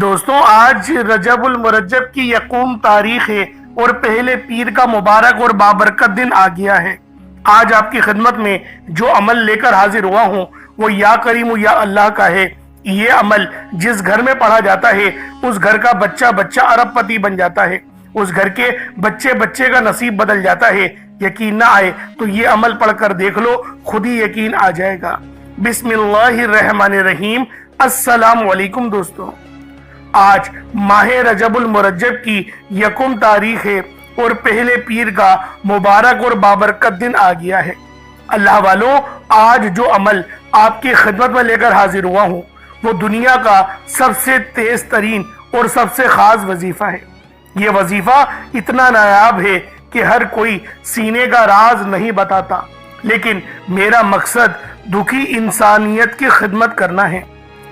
دوستوں آج رجب المرجب کی یکم تاریخ ہے اور پہلے پیر کا مبارک اور بابرکت دن آ گیا ہے۔ آج آپ کی خدمت میں جو عمل لے کر حاضر ہوا ہوں وہ یا کریم یا اللہ کا ہے۔ یہ عمل جس گھر میں پڑھا جاتا ہے اس گھر کا بچہ بچہ ارب پتی بن جاتا ہے، اس گھر کے بچے بچے کا نصیب بدل جاتا ہے۔ یقین نہ آئے تو یہ عمل پڑھ کر دیکھ لو، خود ہی یقین آ جائے گا۔ بسم اللہ الرحمن الرحیم۔ السلام علیکم دوستوں، آج ماہ رجب المرجب کی یکم تاریخ ہے اور پہلے پیر کا مبارک اور بابرکت دن آ گیا ہے۔ اللہ والوں، آج جو عمل آپ کی خدمت میں لے کر حاضر ہوا ہوں وہ دنیا کا سب سے تیز ترین اور سب سے خاص وظیفہ ہے۔ یہ وظیفہ اتنا نایاب ہے کہ ہر کوئی سینے کا راز نہیں بتاتا، لیکن میرا مقصد دکھی انسانیت کی خدمت کرنا ہے۔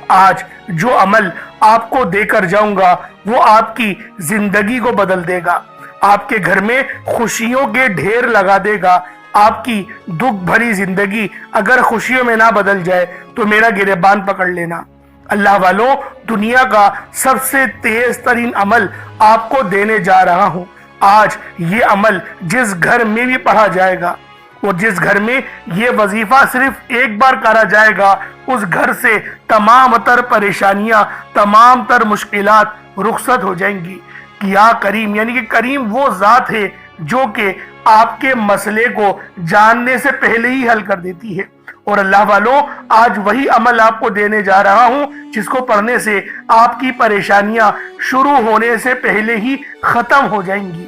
آج جو عمل آپ کو دے کر جاؤں گا وہ آپ کی زندگی کو بدل دے گا، آپ کے گھر میں خوشیوں کے ڈھیر لگا دے گا۔ آپ کی دکھ بھری زندگی اگر خوشیوں میں نہ بدل جائے تو میرا گریبان پکڑ لینا۔ اللہ والوں، دنیا کا سب سے تیز ترین عمل آپ کو دینے جا رہا ہوں۔ آج یہ عمل جس گھر میں بھی پڑھا جائے گا اور جس گھر میں یہ وظیفہ صرف ایک بار کرا جائے گا اس گھر سے تمام تر پریشانیاں، تمام تر مشکلات رخصت ہو جائیں گی۔ یا کریم یعنی کہ کریم وہ ذات ہے جو کہ آپ کے مسئلے کو جاننے سے پہلے ہی حل کر دیتی ہے۔ اور اللہ والوں، آج وہی عمل آپ کو دینے جا رہا ہوں جس کو پڑھنے سے آپ کی پریشانیاں شروع ہونے سے پہلے ہی ختم ہو جائیں گی۔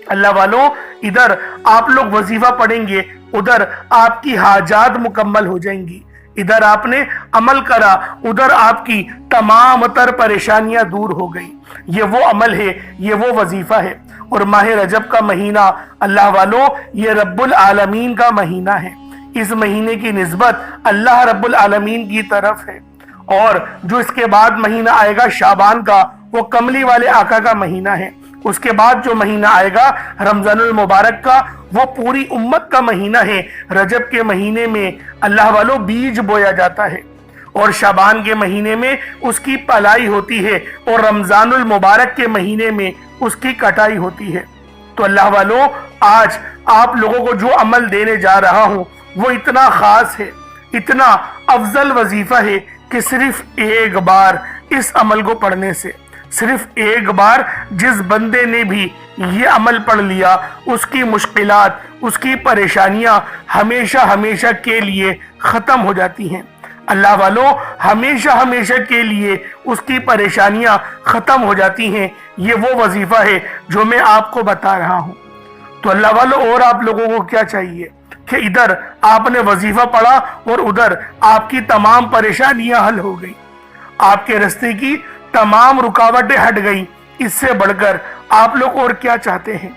اللہ والوں، ادھر آپ لوگ وظیفہ پڑھیں گے، ادھر آپ کی حاجات مکمل ہو جائیں گی۔ ادھر آپ نے عمل کرا، ادھر آپ کی تمام تر پریشانیاں دور ہو گئی۔ یہ وہ عمل ہے، یہ وہ وظیفہ ہے۔ اور ماہ رجب کا مہینہ اللہ والوں یہ رب العالمین کا مہینہ ہے۔ اس مہینے کی نسبت اللہ رب العالمین کی طرف ہے۔ اور جو اس کے بعد مہینہ آئے گا شعبان کا، وہ کملی والے آقا کا مہینہ ہے۔ اس کے بعد جو مہینہ آئے گا رمضان المبارک کا، وہ پوری امت کا مہینہ ہے۔ رجب کے مہینے میں اللہ والوں بیج بویا جاتا ہے اور شعبان کے مہینے میں اس کی پلائی ہوتی ہے اور رمضان المبارک کے مہینے میں اس کی کٹائی ہوتی ہے۔ تو اللہ والوں، آج آپ لوگوں کو جو عمل دینے جا رہا ہوں وہ اتنا خاص ہے، اتنا افضل وظیفہ ہے کہ صرف ایک بار اس عمل کو پڑھنے سے، صرف ایک بار جس بندے نے بھی یہ عمل پڑھ لیا اس کی مشکلات، اس کی پریشانیاں ہمیشہ ہمیشہ کے لیے ختم ہو جاتی ہیں۔ اللہ والوں، ہمیشہ ہمیشہ کے لیے اس کی پریشانیاں ختم ہو جاتی ہیں۔ یہ وہ وظیفہ ہے جو میں آپ کو بتا رہا ہوں۔ تو اللہ والوں، اور آپ لوگوں کو کیا چاہیے کہ ادھر آپ نے وظیفہ پڑھا اور ادھر آپ کی تمام پریشانیاں حل ہو گئی، آپ کے راستے کی تمام رکاوٹیں ہٹ گئی۔ اس سے بڑھ کر آپ لوگ اور کیا چاہتے ہیں؟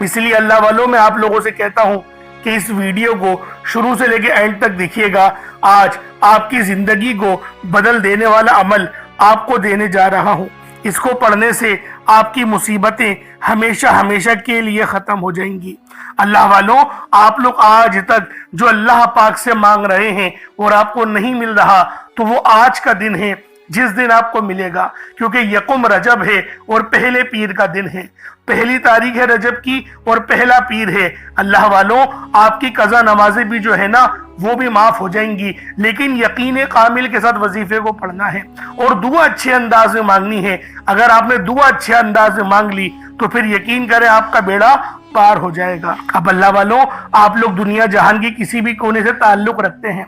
اس لیے اللہ والوں، میں آپ لوگوں سے کہتا ہوں کہ اس ویڈیو کو شروع سے لے کے اینڈ تک دیکھیے گا۔ آج آپ کی زندگی کو بدل دینے والا عمل آپ کو دینے جا رہا ہوں۔ اس کو پڑھنے سے آپ کی مصیبتیں ہمیشہ ہمیشہ کے لیے ختم ہو جائیں گی۔ اللہ والوں، آپ لوگ آج تک جو اللہ پاک سے مانگ رہے ہیں اور آپ کو نہیں مل رہا، تو وہ آج کا دن ہے جس دن آپ کو ملے گا، کیونکہ یکم رجب ہے اور پہلے پیر کا دن ہے۔ پہلی تاریخ ہے رجب کی اور پہلا پیر ہے۔ اللہ والوں، آپ کی قضا نمازیں بھی جو ہے نا وہ بھی معاف ہو جائیں گی، لیکن یقین کامل کے ساتھ وظیفے کو پڑھنا ہے اور دعا اچھے انداز میں مانگنی ہے۔ اگر آپ نے دعا اچھے انداز میں مانگ لی تو پھر یقین کریں آپ کا بیڑا پار ہو جائے گا۔ اب اللہ والوں، آپ لوگ دنیا جہان کی کسی بھی کونے سے تعلق رکھتے ہیں،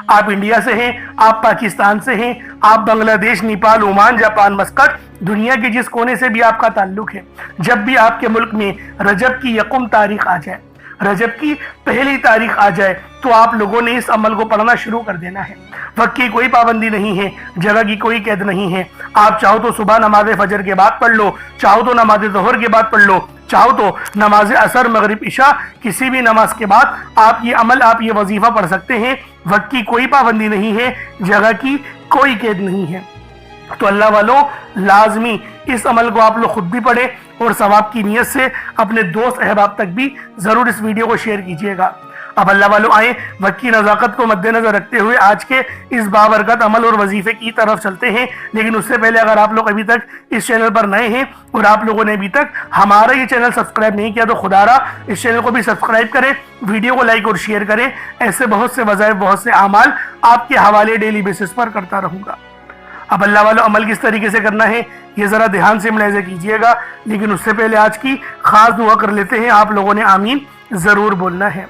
آپ انڈیا سے ہیں، آپ پاکستان سے ہیں، آپ بنگلہ دیش، نیپال، عمان، جاپان، مسقط، دنیا کے جس کونے سے بھی آپ کا تعلق ہے، جب بھی آپ کے ملک میں رجب کی یکم تاریخ آ جائے، رجب کی پہلی تاریخ آ جائے، تو آپ لوگوں نے اس عمل کو پڑھنا شروع کر دینا ہے۔ وقت کی کوئی پابندی نہیں ہے، جگہ کی کوئی قید نہیں ہے۔ آپ چاہو تو صبح نماز فجر کے بعد پڑھ لو، چاہو تو نماز ظہر کے بعد پڑھ لو، چاہو تو نماز عصر، مغرب، عشاء، کسی بھی نماز کے بعد آپ یہ عمل، آپ یہ وظیفہ پڑھ سکتے ہیں۔ وقت کی کوئی پابندی نہیں ہے، جگہ کی کوئی قید نہیں ہے۔ تو اللہ والوں، لازمی اس عمل کو آپ لوگ خود بھی پڑھیں اور ثواب کی نیت سے اپنے دوست احباب تک بھی ضرور اس ویڈیو کو شیئر کیجیے گا۔ اب اللہ والوں آئیں وقت کی نزاکت کو مد نظر رکھتے ہوئے آج کے اس بابرکت عمل اور وظیفے کی طرف چلتے ہیں۔ لیکن اس سے پہلے اگر آپ لوگ ابھی تک اس چینل پر نئے ہیں اور آپ لوگوں نے ابھی تک ہمارا یہ چینل سبسکرائب نہیں کیا تو خدا را اس چینل کو بھی سبسکرائب کریں، ویڈیو کو لائک اور شیئر کریں۔ ایسے بہت سے وظائف، بہت سے اعمال آپ کے حوالے ڈیلی بیسس پر کرتا رہوں گا۔ اب اللہ والوں عمل کس طریقے سے کرنا ہے یہ ذرا دھیان سے ملاحظہ کیجئے گا، لیکن اس سے پہلے آج کی خاص دعا کر لیتے ہیں۔ آپ لوگوں نے آمین ضرور بولنا ہے۔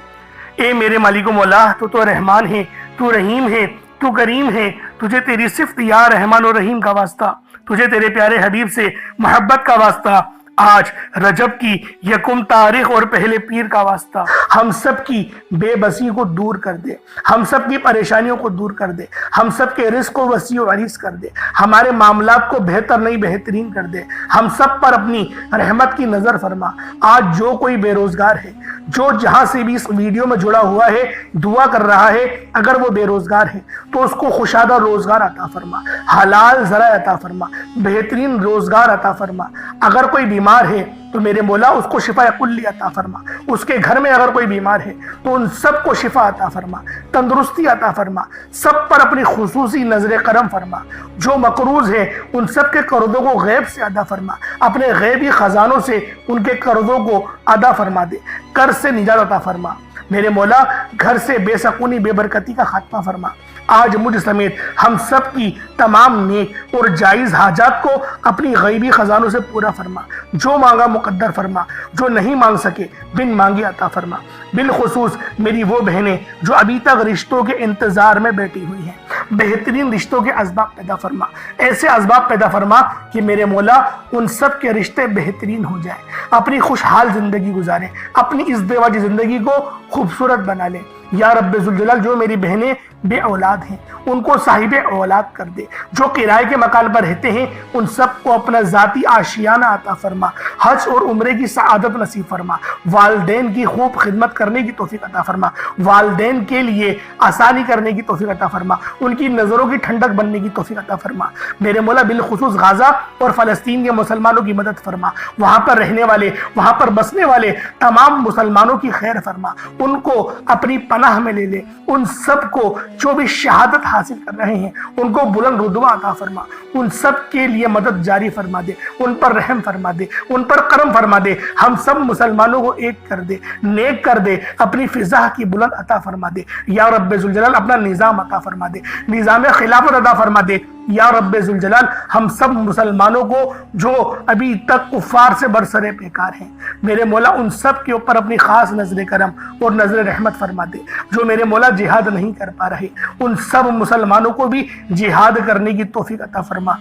اے میرے مالک و مولا، تو رحمان ہے، تو رحیم ہے، تو کریم ہے، تجھے تیری صفت یا رحمان و رحیم کا واسطہ، تجھے تیرے پیارے حبیب سے محبت کا واسطہ، آج رجب کی یکم تاریخ اور پہلے پیر کا واسطہ، ہم سب کی بے بسی کو دور کر دے، ہم سب کی پریشانیوں کو دور کر دے، ہم سب کے رزق کو وسیع و عریض کر دے، ہمارے معاملات کو بہتر نہیں بہترین کر دے، ہم سب پر اپنی رحمت کی نظر فرما۔ آج جو کوئی بے روزگار ہے، جو جہاں سے بھی اس ویڈیو میں جڑا ہوا ہے دعا کر رہا ہے، اگر وہ بے روزگار ہے تو اس کو خوشادہ روزگار عطا فرما، حلال ذرائع عطا فرما، بہترین روزگار عطا فرما۔ اگر کوئی بیمار ہے تو میرے مولا اس کو شفا کلی عطا فرما، اس کے گھر میں اگر کوئی بیمار ہے تو ان سب کو شفا عطا فرما، تندرستی عطا فرما، سب پر اپنی خصوصی نظر کرم فرما۔ جو مقروض ہے ان سب کے قرضوں کو غیب سے ادا فرما، اپنے غیبی خزانوں سے ان کے قرضوں کو ادا فرما دے، قرض سے نجات عطا فرما۔ میرے مولا گھر سے بے سکونی بے برکتی کا خاتمہ فرما۔ آج مجھ سمیت ہم سب کی تمام نیک اور جائز حاجات کو اپنی غیبی خزانوں سے پورا فرما، جو مانگا مقدر فرما، جو نہیں مانگ سکے بن مانگے عطا فرما۔ بالخصوص میری وہ بہنیں جو ابھی تک رشتوں کے انتظار میں بیٹھی ہوئی ہیں، بہترین رشتوں کے اسباب پیدا فرما، ایسے اسباب پیدا فرما کہ میرے مولا ان سب کے رشتے بہترین ہو جائیں، اپنی خوشحال زندگی گزاریں، اپنی ازدواجی زندگی کو خوبصورت بنا لیں۔ یا رب ذوالجلال جو میری بہنیں بے اولاد ہیں ان کو صاحب اولاد کر دے، جو کرائے کے مکان پر رہتے ہیں ان سب کو اپنا ذاتی آشیانہ عطا فرما، حج اور عمرے کی سعادت نصیب فرما، والدین کی خوب خدمت کرنے کی توفیق عطا فرما، والدین کے لیے آسانی کرنے کی توفیق عطا فرما، ان کی نظروں کی ٹھنڈک بننے کی توفیق عطا فرما۔ میرے مولا بالخصوص غزہ اور فلسطین کے مسلمانوں کی مدد فرما، وہاں پر رہنے والے، وہاں پر بسنے والے تمام مسلمانوں کی خیر فرما، ان کو اپنی پناہ میں لے لے، ان سب کو جو بھی شہادت حاصل کر رہے ہیں ان کو بلند رتبہ عطا فرما، ان سب کے لیے مدد جاری فرما دے، ان پر رحم فرما دے، ان پر کرم فرما دے، ہم سب مسلمانوں کو ایک کر دے، نیک کر دے، اپنی فضا کی بلند عطا فرما دے۔ یا رب ذوالجلال اپنا نظام عطا فرما دے، نظام خلافت عطا فرما دے۔ یا رب ذوالجلال ہم سب مسلمانوں کو جو ابھی تک کفار سے برسرے پیکار ہیں، میرے مولا ان سب کے اوپر اپنی خاص نظر کرم اور نظر رحمت فرما دے۔ جو میرے مولا جہاد نہیں کر پا رہے ان سب مسلمانوں کو بھی جہاد کرنے کی توفیق عطا فرما،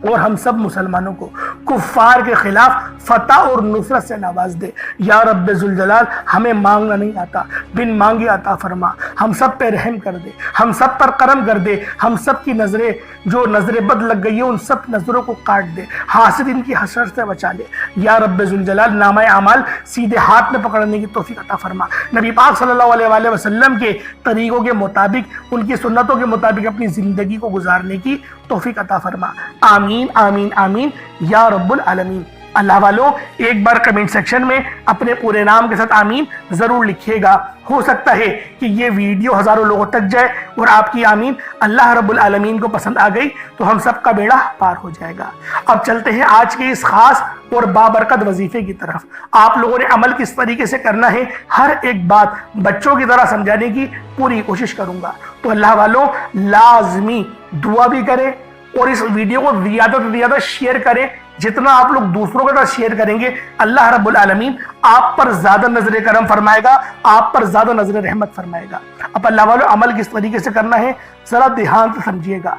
اور ہم سب مسلمانوں کو کفار کے خلاف فتح اور نصرت سے نواز دے۔ یا رب ذوالجلال ہمیں مانگنا نہیں آتا، بن مانگے عطا فرما، ہم سب پہ رحم کر دے، ہم سب پر کرم کر دے، ہم سب کی نظریں جو نظر بد لگ گئی ہے ان سب نظروں کو کاٹ دے، حاسدین کی حسرت سے بچا لے۔ یا رب ذوالجلال نامہ اعمال سیدھے ہاتھ میں پکڑنے کی توفیق عطا فرما، نبی پاک صلی اللہ علیہ وآلہ وسلم کے طریقوں کے مطابق، ان کی سنتوں کے مطابق اپنی زندگی کو گزارنے کی توفیق عطا فرما۔ آمین آمین آمین یا رب العالمین۔ اللہ والوں ایک بار کمنٹ سیکشن میں اپنے پورے نام کے ساتھ آمین ضرور لکھیے گا، ہو سکتا ہے کہ یہ ویڈیو ہزاروں لوگوں تک جائے اور آپ کی آمین اللہ رب العالمین کو پسند آ گئی تو ہم سب کا بیڑا پار ہو جائے گا۔ اب چلتے ہیں آج کے اس خاص اور بابرکت وظیفے کی طرف۔ آپ لوگوں نے عمل کس طریقے سے کرنا ہے ہر ایک بات بچوں کی طرح سمجھانے کی پوری کوشش کروں گا، تو اللہ والوں لازمی دعا بھی کریں اور اس ویڈیو کو زیادہ سے زیادہ شیئر کریں۔ جتنا آپ لوگ دوسروں کے ساتھ شیئر کریں گے اللہ رب العالمین آپ پر زیادہ نظر کرم فرمائے گا، آپ پر زیادہ نظر رحمت فرمائے گا۔ اب اللہ والوں عمل کس طریقے سے کرنا ہے ذرا دھیان سے سمجھیے گا۔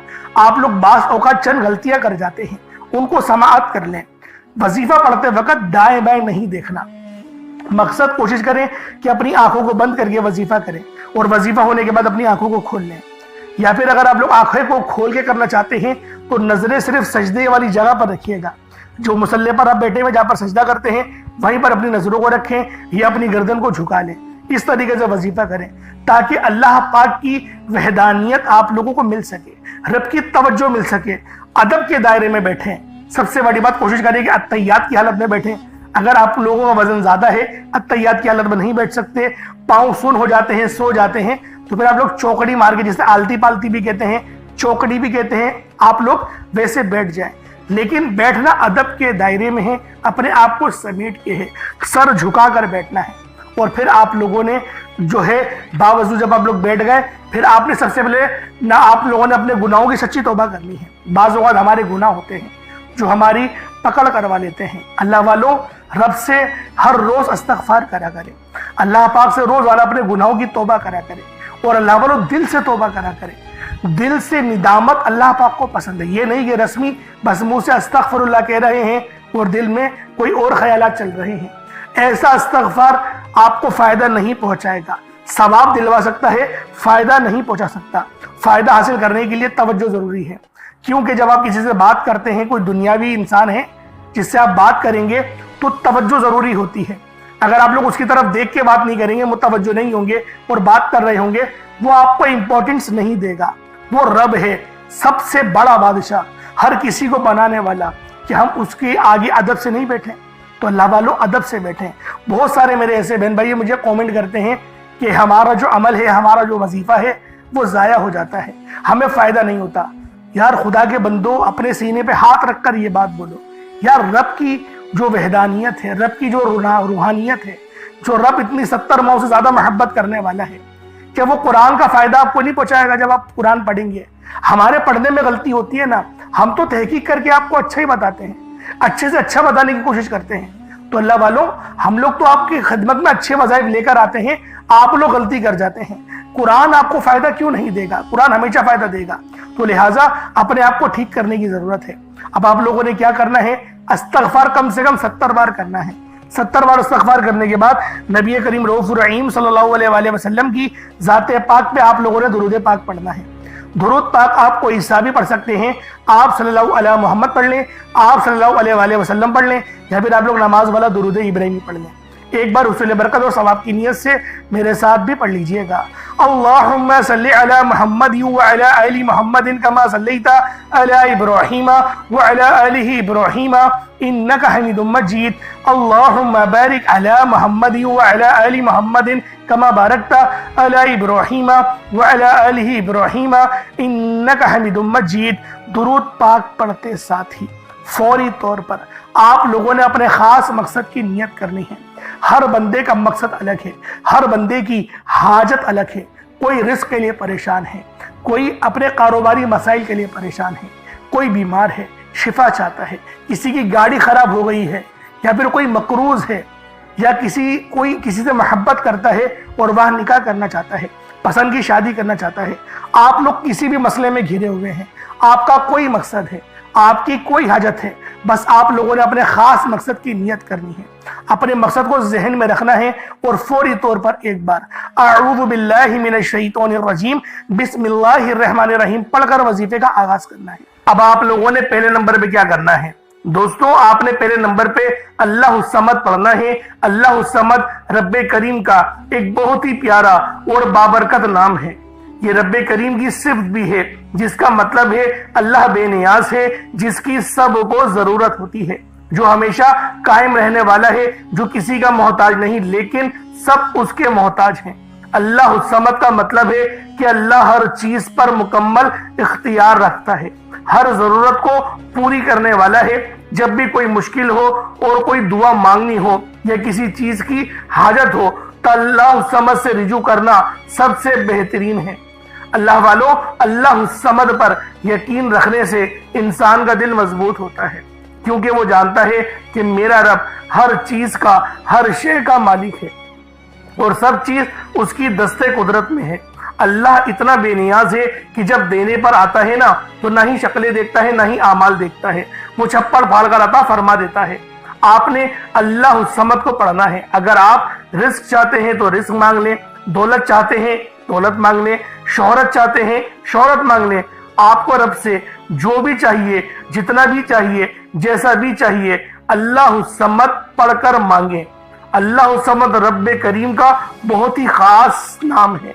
آپ لوگ بعض اوقات چند غلطیاں کر جاتے ہیں، ان کو سماعت کر لیں۔ وظیفہ پڑھتے وقت دائیں بائیں نہیں دیکھنا، مقصد کوشش کریں کہ اپنی آنکھوں کو بند کر کے وظیفہ کریں اور وظیفہ ہونے کے بعد اپنی آنکھوں کو کھول لیں، یا پھر اگر آپ لوگ آنکھیں کو کھول کے کرنا چاہتے ہیں تو نظریں صرف سجدے والی جگہ پر رکھیے گا، جو مصلی پر آپ بیٹھے ہوئے جہاں پر سجدہ کرتے ہیں وہیں پر اپنی نظروں کو رکھیں یا اپنی گردن کو جھکا لیں۔ اس طریقے سے وظیفہ کریں تاکہ اللہ پاک کی وحدانیت آپ لوگوں کو مل سکے، رب کی توجہ مل سکے، ادب کے دائرے میں بیٹھیں۔ سب سے بڑی بات کوشش کریں کہ اتحیات کی حالت میں بیٹھیں، اگر آپ لوگوں کا وزن زیادہ ہے، اتحیات کی حالت میں نہیں بیٹھ سکتے، پاؤں سن ہو جاتے ہیں، سو جاتے ہیں، تو پھر آپ لوگ چوکڑی مار کے، جسے آلتی پالتی بھی کہتے ہیں، چوکڑی بھی کہتے ہیں، آپ لوگ ویسے بیٹھ جائیں۔ لیکن بیٹھنا ادب کے دائرے میں ہے، اپنے آپ کو سمیٹ کے ہے، سر جھکا کر بیٹھنا ہے۔ اور پھر آپ لوگوں نے جو ہے باوضو جب آپ لوگ بیٹھ گئے، پھر آپ نے سب سے پہلے نہ آپ لوگوں نے اپنے گناہوں کی سچی توبہ کرنی ہے۔ بعض اوقات ہمارے گناہ ہوتے ہیں جو ہماری پکڑ کروا لیتے ہیں۔ اللہ والوں، رب سے ہر روز استغفار کرا کرے، اللہ پاک سے روز والا اپنے گناہوں کی توبہ کرا کرے، اور اللہ والوں دل سے توبہ کرا کرے۔ دل سے ندامت اللہ پاک کو پسند ہے، یہ نہیں کہ رسمی بس منہ سے استغفر اللہ کہہ رہے ہیں اور دل میں کوئی اور خیالات چل رہے ہیں۔ ایسا استغفار آپ کو فائدہ نہیں پہنچائے گا، ثواب دلوا سکتا ہے، فائدہ نہیں پہنچا سکتا۔ فائدہ حاصل کرنے کے لیے توجہ ضروری ہے، کیونکہ جب آپ کسی سے بات کرتے ہیں، کوئی دنیاوی انسان ہے جس سے آپ بات کریں گے تو توجہ ضروری ہوتی ہے۔ اگر آپ لوگ اس کی طرف دیکھ کے بات نہیں کریں گے، متوجہ نہیں ہوں گے اور بات کر رہے ہوں گے، وہ آپ کو امپورٹنس نہیں دے گا۔ وہ رب ہے، سب سے بڑا بادشاہ، ہر کسی کو بنانے والا، کہ ہم اس کے آگے ادب سے نہیں بیٹھیں۔ تو اللہ والوں ادب سے بیٹھیں۔ بہت سارے میرے ایسے بہن بھائی مجھے کومنٹ کرتے ہیں کہ ہمارا جو عمل ہے، ہمارا جو وظیفہ ہے، وہ ضائع ہو جاتا ہے، ہمیں فائدہ نہیں ہوتا۔ یار خدا کے بندو، اپنے سینے پہ ہاتھ رکھ کر یہ بات بولو، یار رب کی جو وحدانیت ہے، رب کی جو روحانیت ہے، جو رب اتنی 70 ماؤں سے زیادہ محبت کرنے والا ہے، کہ وہ قرآن کا فائدہ آپ کو نہیں پہنچائے گا جب آپ قرآن پڑھیں گے۔ ہمارے پڑھنے میں غلطی ہوتی ہے نا، ہم تو تحقیق کر کے آپ کو اچھا ہی بتاتے ہیں، اچھے سے اچھا بتانے کی کوشش کرتے ہیں۔ تو اللہ والوں، ہم لوگ تو آپ کی خدمت میں اچھے وظائف لے کر آتے ہیں، آپ لوگ غلطی کر جاتے ہیں۔ قرآن آپ کو فائدہ کیوں نہیں دے گا؟ قرآن ہمیشہ فائدہ دے گا۔ تو لہٰذا اپنے آپ کو ٹھیک کرنے کی ضرورت ہے۔ اب آپ لوگوں نے کیا کرنا ہے؟ استغفار کم سے کم 70 بار کرنا ہے۔ 70 بار استغفار کرنے کے بعد نبی کریم رؤوف الرحیم صلی اللہ علیہ وآلہ وسلم کی ذات پاک پہ آپ لوگوں نے درود پاک پڑھنا ہے۔ درود پاک آپ کو عیسیٰ بھی پڑھ سکتے ہیں، آپ صلی اللہ علیہ محمد پڑھ لیں، آپ صلی اللہ علیہ وآلہ وسلم پڑھ لیں، یا پھر آپ لوگ نماز والا درود ابراہیمی پڑھ لیں۔ ایک بار حصول برکت اور ثواب کی نیت سے میرے ساتھ بھی پڑھ لیجئے گا۔ اللہم صلی علی محمد وعلی آل محمد کما صلیت علی ابراہیم وعلی آل ابراہیم انک حمید مجید۔ اللہم بارک علی محمد وعلی آل محمد کما بارکت علی ابراہیم وعلی آل ابراہیم انک حمید مجید۔ درود پاک پڑھتے ساتھ ہی فوری طور پر آپ لوگوں نے اپنے خاص مقصد کی نیت کرنی ہے۔ ہر بندے کا مقصد الگ ہے، ہر بندے کی حاجت الگ ہے۔ کوئی رزق کے لیے پریشان ہے، کوئی اپنے کاروباری مسائل کے لیے پریشان ہے، کوئی بیمار ہے، شفا چاہتا ہے، کسی کی گاڑی خراب ہو گئی ہے، یا پھر کوئی مقروض ہے، یا کوئی کسی سے محبت کرتا ہے اور وہ نکاح کرنا چاہتا ہے، پسند کی شادی کرنا چاہتا ہے۔ آپ لوگ کسی بھی مسئلے میں گھرے ہوئے ہیں، آپ کا کوئی مقصد ہے، آپ کی کوئی حاجت ہے، بس آپ لوگوں نے اپنے خاص مقصد کی نیت کرنی ہے، اپنے مقصد کو ذہن میں رکھنا ہے، اور فوری طور پر ایک بار اعوذ باللہ من الشیطان الرجیم بسم اللہ الرحمن الرحیم پڑھ کر وظیفے کا آغاز کرنا ہے۔ اب آپ لوگوں نے پہلے نمبر پہ کیا کرنا ہے دوستوں؟ آپ نے پہلے نمبر پہ اللہ الصمد پڑھنا ہے۔ اللہ الصمد رب کریم کا ایک بہت ہی پیارا اور بابرکت نام ہے۔ یہ رب کریم کی صفت بھی ہے، جس کا مطلب ہے اللہ بے نیاز ہے، جس کی سب کو ضرورت ہوتی ہے، جو ہمیشہ قائم رہنے والا ہے، جو کسی کا محتاج نہیں لیکن سب اس کے محتاج ہیں۔ اللہ الصمد کا مطلب ہے کہ اللہ ہر چیز پر مکمل اختیار رکھتا ہے، ہر ضرورت کو پوری کرنے والا ہے۔ جب بھی کوئی مشکل ہو اور کوئی دعا مانگنی ہو یا کسی چیز کی حاجت ہو تو اللہ الصمد سے رجوع کرنا سب سے بہترین ہے۔ اللہ والوں، اللہ الصمد پر یقین رکھنے سے انسان کا دل مضبوط ہوتا ہے، کیونکہ وہ جانتا ہے کہ میرا رب ہر چیز کا، ہر شے کا مالک ہے، اور سب چیز اس کی دستے قدرت میں ہے۔ اللہ اتنا بے نیاز ہے کہ جب دینے پر آتا ہے نا تو نہ ہی شکلیں دیکھتا ہے، نہ ہی اعمال دیکھتا ہے، وہ چھپڑ پھاڑ کر عطا فرما دیتا ہے۔ آپ نے اللہ الصمد کو پڑھنا ہے۔ اگر آپ رزق چاہتے ہیں تو رزق مانگ لیں، دولت چاہتے ہیں دولت مانگ لیں، شہرت چاہتے ہیں شہرت مانگ لیں۔ آپ کو رب سے جو بھی چاہیے، جتنا بھی چاہیے، جیسا بھی چاہیے، اللہ الصمد پڑھ کر مانگیں۔ اللہ الصمد رب کریم کا بہت ہی خاص نام ہے،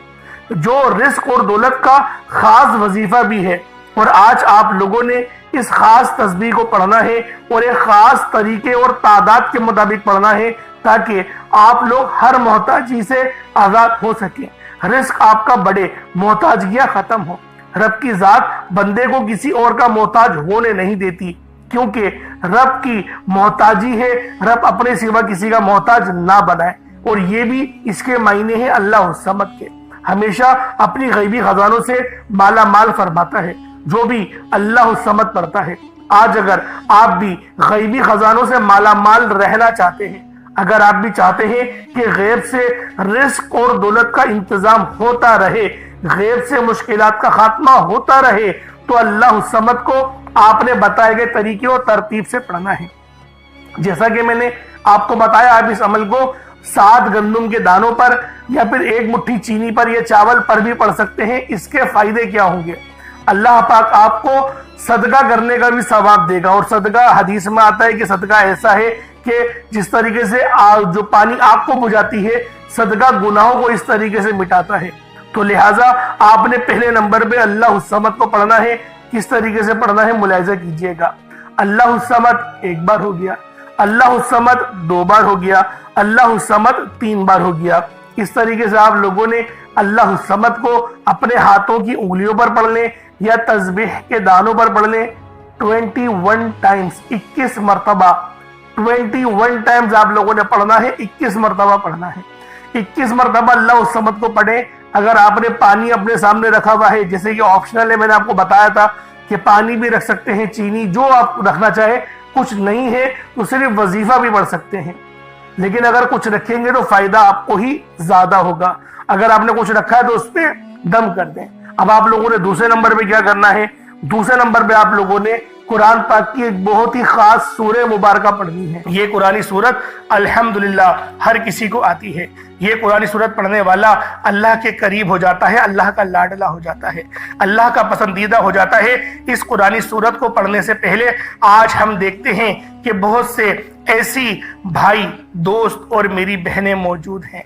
جو رزق اور دولت کا خاص وظیفہ بھی ہے۔ اور آج آپ لوگوں نے اس خاص تسبیح کو پڑھنا ہے اور ایک خاص طریقے اور تعداد کے مطابق پڑھنا ہے تاکہ آپ لوگ ہر محتاجی سے آزاد ہو سکیں، رزق آپ کا بڑھے، محتاجیاں ختم ہو۔ رب کی ذات بندے کو کسی اور کا محتاج ہونے نہیں دیتی، کیونکہ رب کی محتاجی ہے، رب اپنے سوا کسی کا محتاج نہ بنائے، اور یہ بھی اس کے معنی ہیں اللہ الصمد کے، ہمیشہ اپنی غیبی خزانوں سے مالا مال فرماتا ہے جو بھی اللہ الصمد پڑھتا ہے۔ آج اگر آپ بھی غیبی خزانوں سے مالا مال رہنا چاہتے ہیں، اگر آپ بھی چاہتے ہیں کہ غیب سے رزق اور دولت کا انتظام ہوتا رہے، غیب سے مشکلات کا خاتمہ ہوتا رہے، تو اللہ الصمد کو آپ نے بتائے گئے طریقے اور ترتیب سے پڑھنا ہے۔ جیسا کہ میں نے آپ کو بتایا، آپ اس عمل کو 7 گندم کے دانوں پر یا پھر 1 مٹھی چینی پر یا چاول پر بھی پڑھ سکتے ہیں۔ اس کے فائدے کیا ہوں گے؟ اللہ پاک آپ کو صدقہ کرنے کا بھی ثواب دے گا، اور صدقہ حدیث میں آتا ہے کہ صدقہ ایسا ہے کہ جس طریقے سے جو پانی آگ کو بجھاتی ہے، صدقہ گناہوں کو اس طریقے سے مٹاتا ہے۔ تو لہٰذا آپ نے پہلے نمبر پہ اللہ الصمد کو پڑھنا ہے۔ کس طریقے سے پڑھنا ہے ملاحظہ کیجئے گا۔ اللہ الصمد 1 بار ہو گیا، اللہ الصمد 2 بار ہو گیا، اللہ الصمد 3 بار ہو گیا۔ اس طریقے سے آپ لوگوں نے اللہ الصمد کو اپنے ہاتھوں کی انگلیوں پر پڑھ لیں یا تسبیح کے دانوں پر پڑھ لیں 21 ٹائمز، 21 مرتبہ 21 ٹائمز آپ لوگوں نے پڑھنا ہے، 21 مرتبہ پڑھنا ہے۔ 21 مرتبہ اللہ الصمد کو پڑھیں۔ اگر آپ نے پانی اپنے سامنے رکھا ہوا ہے، جیسے کہ آپشنل ہے، میں نے آپ کو بتایا تھا کہ پانی بھی رکھ سکتے ہیں، چینی، جو آپ رکھنا چاہے، کچھ نہیں ہے تو صرف وظیفہ بھی پڑھ سکتے ہیں، لیکن اگر کچھ رکھیں گے تو فائدہ آپ کو ہی زیادہ ہوگا۔ اگر آپ نے کچھ رکھا ہے تو اس پہ دم کر دیں۔ اب آپ لوگوں نے دوسرے نمبر پہ کیا کرنا ہے؟ دوسرے نمبر پہ آپ لوگوں نے قرآن پاک کی ایک بہت ہی خاص سورہ مبارکہ پڑھنی ہے۔ یہ قرآنی سورت الحمدللہ ہر کسی کو آتی ہے۔ یہ قرآنی سورت پڑھنے والا اللہ کے قریب ہو جاتا ہے، اللہ کا لاڈلا ہو جاتا ہے، اللہ کا پسندیدہ ہو جاتا ہے۔ اس قرآنی سورت کو پڑھنے سے پہلے آج ہم دیکھتے ہیں کہ بہت سے ایسی بھائی، دوست اور میری بہنیں موجود ہیں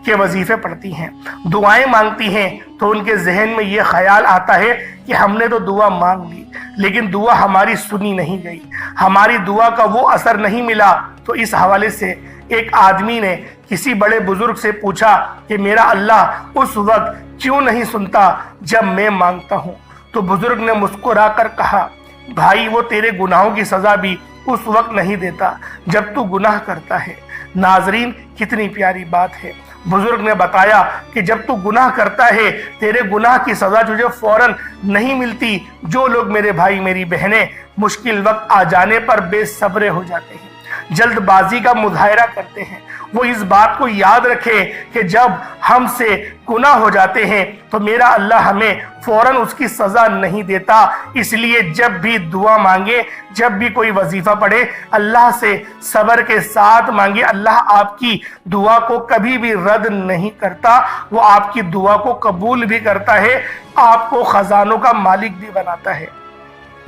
کہ وظیفے پڑھتی ہیں، دعائیں مانگتی ہیں، تو ان کے ذہن میں یہ خیال آتا ہے کہ ہم نے تو دعا مانگ لی لیکن دعا ہماری سنی نہیں گئی، ہماری دعا کا وہ اثر نہیں ملا۔ تو اس حوالے سے ایک آدمی نے کسی بڑے بزرگ سے پوچھا کہ میرا اللہ اس وقت کیوں نہیں سنتا جب میں مانگتا ہوں؟ تو بزرگ نے مسکرا کر کہا، بھائی وہ تیرے گناہوں کی سزا بھی اس وقت نہیں دیتا جب تو گناہ کرتا ہے۔ ناظرین، کتنی پیاری بات ہے۔ بزرگ نے بتایا کہ جب تو گناہ کرتا ہے تیرے گناہ کی سزا تجھے فوراً نہیں ملتی۔ جو لوگ میرے بھائی میری بہنیں مشکل وقت آ جانے پر بے صبر ہو جاتے ہیں، جلد بازی کا مظاہرہ کرتے ہیں، وہ اس بات کو یاد رکھے کہ جب ہم سے گناہ ہو جاتے ہیں تو میرا اللہ ہمیں فوراً اس کی سزا نہیں دیتا۔ اس لیے جب بھی دعا مانگے، جب بھی کوئی وظیفہ پڑھے، اللہ سے صبر کے ساتھ مانگے۔ اللہ آپ کی دعا کو کبھی بھی رد نہیں کرتا، وہ آپ کی دعا کو قبول بھی کرتا ہے، آپ کو خزانوں کا مالک بھی بناتا ہے۔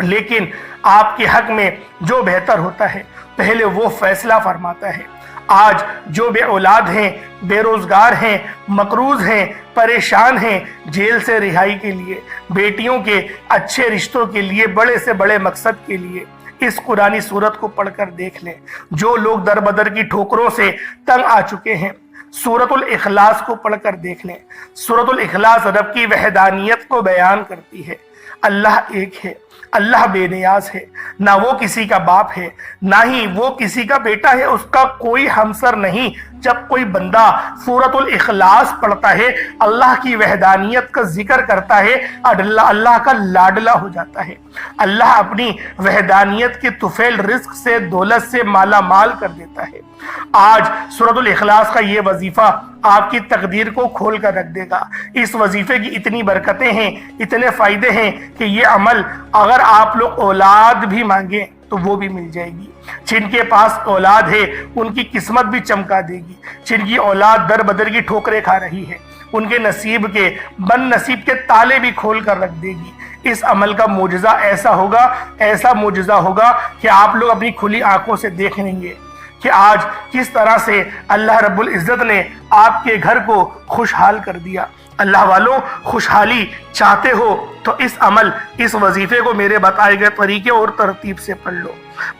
لیکن آپ کے حق میں جو بہتر ہوتا ہے پہلے وہ فیصلہ فرماتا ہے۔ آج جو بے اولاد ہیں، بے روزگار ہیں، مقروض ہیں، پریشان ہیں، جیل سے رہائی کے لیے، بیٹیوں کے اچھے رشتوں کے لیے، بڑے سے بڑے مقصد کے لیے اس قرآنی سورت کو پڑھ کر دیکھ لیں۔ جو لوگ در بدر کی ٹھوکروں سے تنگ آ چکے ہیں، سورۃ الاخلاص کو پڑھ کر دیکھ لیں۔ سورۃ الاخلاص رب کی وحدانیت کو بیان کرتی ہے۔ اللہ ایک ہے، اللہ بے نیاز ہے، نہ وہ کسی کا باپ ہے نہ ہی وہ کسی کا بیٹا ہے، اس کا کوئی ہمسر نہیں۔ جب کوئی بندہ سورۃ الاخلاص پڑھتا ہے، اللہ کی وحدانیت کا ذکر کرتا ہے، اللہ کا لاڈلا ہو جاتا ہے۔ اللہ اپنی وحدانیت کے طفیل رزق سے، دولت سے مالا مال کر دیتا ہے۔ آج سورۃ الاخلاص کا یہ وظیفہ آپ کی تقدیر کو کھول کر رکھ دے گا۔ اس وظیفے کی اتنی برکتیں ہیں، اتنے فائدے ہیں کہ یہ عمل اگر آپ لوگ اولاد بھی مانگیں تو وہ بھی مل جائے گی۔ جن کے پاس اولاد ہے ان کی قسمت بھی چمکا دے گی۔ جن کی اولاد در بدر کی ٹھوکریں کھا رہی ہے ان کے نصیب کے، بد نصیب کے تالے بھی کھول کر رکھ دے گی۔ اس عمل کا معجزہ ایسا ہوگا، ایسا معجزہ ہوگا کہ آپ لوگ اپنی کھلی آنکھوں سے دیکھ لیں گے کہ آج کس طرح سے اللہ رب العزت نے آپ کے گھر کو خوشحال کر دیا۔ اللہ والوں، خوشحالی چاہتے ہو تو اس عمل، اس وظیفے کو میرے بتائے گئے طریقے اور ترتیب سے پڑھ لو۔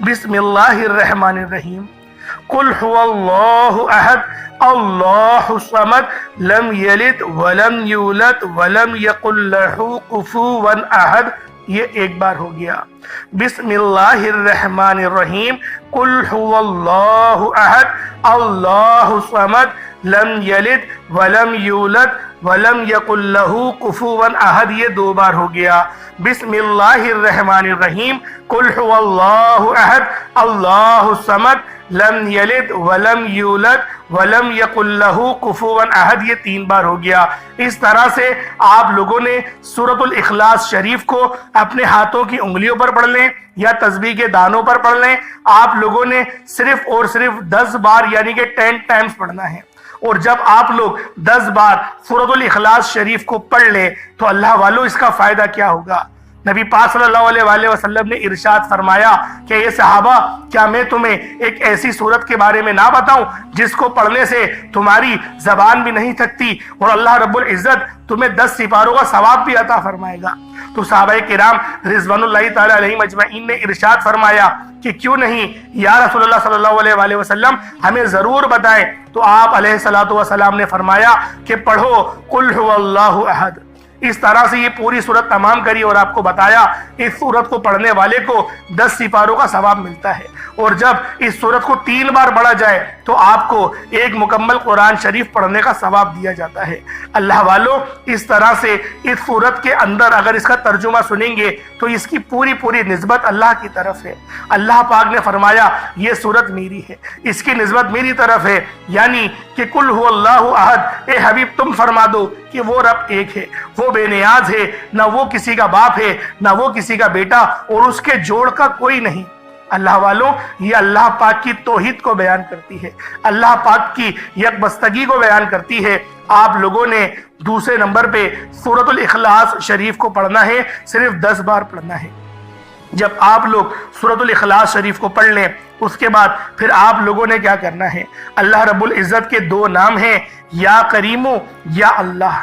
بسم اللہ الرحمن الرحیم۔ قل هو اللہ احد اللہ الصمد لم یلد ولم یولد ولم یکن لہ کفوا احد۔ یہ ایک بار ہو گیا۔ بسم اللہ الرحمن الرحیم۔ قل هو اللہ احد اللہ الصمد لم یلد ولم یولد ولم یکن لہ کفوا احد۔ یہ دو بار ہو گیا۔ بسم اللہ الرحمن الرحیم۔ قل هو اللہ احد اللہ الصمد لم یلد ولم یولد ولم یکن لہ کفوا احد۔ یہ تین بار ہو گیا۔ اس طرح سے آپ لوگوں نے سورۃ الاخلاص شریف کو اپنے ہاتھوں کی انگلیوں پر پڑھ لیں یا تسبیح کے دانوں پر پڑھ لیں۔ آپ لوگوں نے صرف اور صرف 10 بار یعنی کہ 10 ٹائمز پڑھنا ہے۔ اور جب آپ لوگ 10 بار سورۃ الاخلاص شریف کو پڑھ لیں تو اللہ والوں اس کا فائدہ کیا ہوگا؟ نبی پاک صلی اللہ علیہ وآلہ وسلم نے ارشاد فرمایا کہ یہ صحابہ، کیا میں تمہیں ایک ایسی سورت کے بارے میں نہ بتاؤں جس کو پڑھنے سے تمہاری زبان بھی نہیں تھکتی اور اللہ رب العزت تمہیں 10 سپاروں کا ثواب بھی عطا فرمائے گا؟ تو صحابہ کرام رضوان اللہ تعالی علیہم اجمعین نے ارشاد فرمایا کہ کیوں نہیں یا رسول اللہ صلی اللہ علیہ وآلہ وسلم، ہمیں ضرور بتائیں۔ تو آپ علیہ الصلوۃ والسلام نے فرمایا کہ پڑھو قل هو اللہ احد۔ اس طرح سے یہ پوری سورت تمام کری اور آپ کو بتایا اس سورت کو پڑھنے والے کو 10 سپاروں کا ثواب ملتا ہے، اور جب اس سورت کو 3 بار پڑھا جائے تو آپ کو ایک مکمل قرآن شریف پڑھنے کا ثواب دیا جاتا ہے۔ اللہ والوں، اس طرح سے اس سورت کے اندر اگر اس کا ترجمہ سنیں گے تو اس کی پوری نسبت اللہ کی طرف ہے۔ اللہ پاک نے فرمایا یہ سورت میری ہے، اس کی نسبت میری طرف ہے، یعنی کہ قل هو اللہ احد، اے حبیب تم فرما دو کہ وہ رب ایک ہے، وہ بے نیاز ہے، نہ وہ کسی کا باپ ہے نہ وہ کسی کا بیٹا، اور اس کے جوڑ کا کوئی نہیں۔ اللہ والوں، یہ اللہ پاک کی توحید کو بیان کرتی ہے، اللہ پاک کی یکبستگی کو بیان کرتی ہے۔ آپ لوگوں نے دوسرے نمبر پہ سورۃ الاخلاص شریف کو پڑھنا ہے، صرف 10 بار پڑھنا ہے۔ جب آپ لوگ سورۃ الاخلاص شریف کو پڑھ لیں اس کے بعد پھر آپ لوگوں نے کیا کرنا ہے؟ اللہ رب العزت کے 2 نام ہیں، یا کریم یا اللہ۔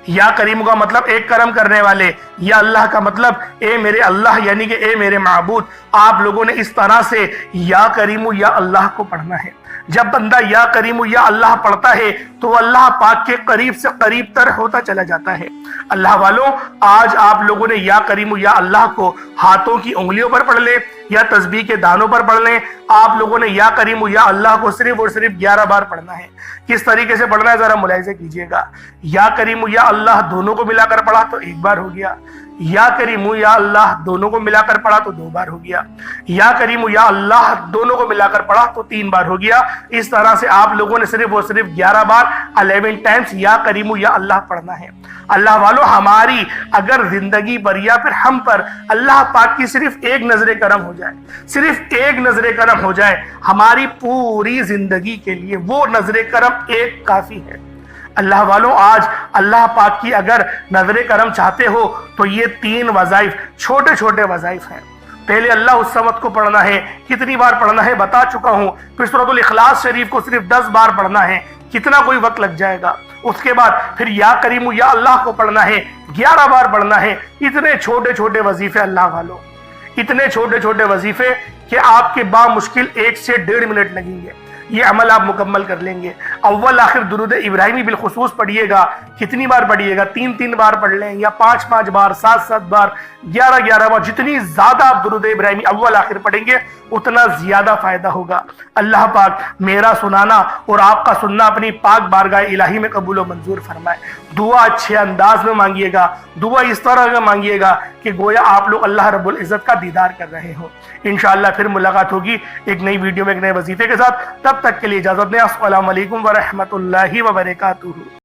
یا کریم کا مطلب ایک کرم کرنے والے، یا اللہ کا مطلب اے میرے اللہ یعنی کہ اے میرے معبود۔ آپ لوگوں نے اس طرح سے یا کریم یا اللہ کو پڑھنا ہے۔ جب بندہ یا کریم یا اللہ پڑھتا ہے تو اللہ پاک کے قریب سے قریب تر ہوتا چلا جاتا ہے۔ اللہ والوں، آج آپ لوگوں نے یا کریم یا اللہ کو ہاتھوں کی انگلیوں پر پڑھ لیں یا تسبیح کے دانوں پر پڑھ لیں۔ آپ لوگوں نے یا کریم یا اللہ کو صرف اور صرف 11 بار پڑھنا ہے۔ کس طریقے سے پڑھنا ہے ذرا ملاحظہ کیجئے گا۔ یا کریم یا اللہ دونوں کو ملا کر پڑھا تو 1 بار ہو گیا، یا کریم یا اللہ دونوں کو ملا کر پڑھا تو 2 بار ہو گیا، یا کریم یا اللہ دونوں کو ملا کر پڑھا تو 3 بار ہو گیا۔ اس طرح سے آپ لوگوں نے صرف اور صرف 11 بار 11 ٹائمز یا کریم یا اللہ پڑھنا ہے۔ اللہ والوں، ہماری اگر زندگی پر یا پھر ہم پر اللہ پاک کی صرف ایک نظر کرم ہو جائے، صرف ایک نظر کرم ہو جائے، ہماری پوری زندگی کے لیے وہ نظر کرم ایک کافی ہے۔ اللہ والوں، آج اللہ پاک کی اگر نظر کرم چاہتے ہو تو یہ 3 وظائف، چھوٹے چھوٹے وظائف ہیں۔ پہلے اللہ الصمد کو پڑھنا ہے، کتنی بار پڑھنا ہے بتا چکا ہوں۔ پھر سورۃ الاخلاص شریف کو صرف 10 بار پڑھنا ہے، کتنا کوئی وقت لگ جائے گا۔ اس کے بعد پھر یا کریم یا اللہ کو پڑھنا ہے، 11 بار پڑھنا ہے۔ اتنے چھوٹے چھوٹے وظیفے اللہ والوں، اتنے چھوٹے چھوٹے وظیفے کہ آپ کے بامشکل 1 سے 1.5 منٹ لگیں گے۔ یہ عمل آپ مکمل کر لیں گے۔ اول آخر درود ابراہیمی بالخصوص پڑھیے گا۔ کتنی بار پڑھیے گا؟ 3 بار پڑھ لیں یا 5 بار، 7 بار، 11 بار۔ جتنی زیادہ آپ درود ابراہیمی اول آخر پڑھیں گے اتنا زیادہ فائدہ ہوگا۔ اللہ پاک میرا سنانا اور آپ کا سننا اپنی پاک بارگاہ الہی میں قبول و منظور فرمائے۔ دعا اچھے انداز میں مانگیے گا، دعا اس طرح کا مانگیے گا کہ گویا آپ لوگ اللہ رب العزت کا دیدار کر رہے ہو۔ انشاءاللہ پھر ملاقات ہوگی ایک نئی ویڈیو میں ایک نئے وظیفے کے ساتھ۔ تب تک کے لیے اجازت دیں۔ السلام علیکم ورحمۃ اللہ وبرکاتہ۔